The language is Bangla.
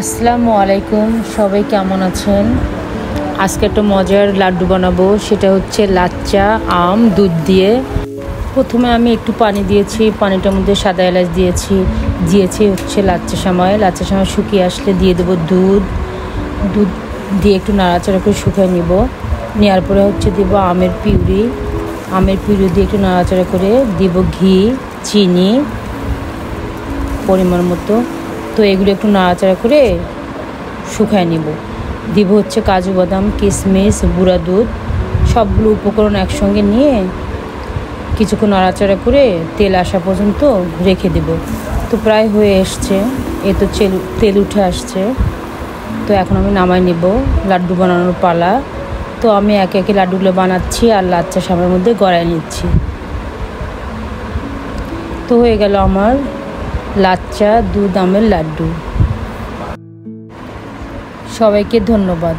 আসসালামু আলাইকুম, সবাই কেমন আছেন? আজকে একটা মজার লাড্ডু বানাবো, সেটা হচ্ছে লাচ্চা আম দুধ দিয়ে। প্রথমে আমি একটু পানি দিয়েছি, পানিটার মধ্যে সাদা এলাচ দিয়েছি হচ্ছে লাচ্চা সময় শুকিয়ে আসলে দিয়ে দেবো দুধ দিয়ে একটু নাড়াচাড়া করে শুকিয়ে নেওয়ার পরে হচ্ছে দেবো আমের পিউরি দিয়ে একটু নাড়াচাড়া করে দিব ঘি, চিনি পরিমাণ মতো। তো এগুলো একটু নাড়াচাড়া করে শুকায় নিব। দিব হচ্ছে কাজু বাদাম, কিশমিশ, গুঁড়া দুধ, সবগুলো উপকরণ একসঙ্গে নিয়ে কিছুক্ষণ নাড়াচাড়া করে তেল আসা পর্যন্ত রেখে দেব। তো প্রায় হয়ে এসছে, তো তেল উঠে আসছে। তো এখন আমি নামাই নেব, লাড্ডু বানানোর পালা। তো আমি একে একে লাড্ডুগুলো বানাচ্ছি আর লাচ্চা সামের মধ্যে গড়ায় নিচ্ছি। তো হয়ে গেল আমার লাচ্চা দুধ আমের লাড্ডু। সবাইকে ধন্যবাদ।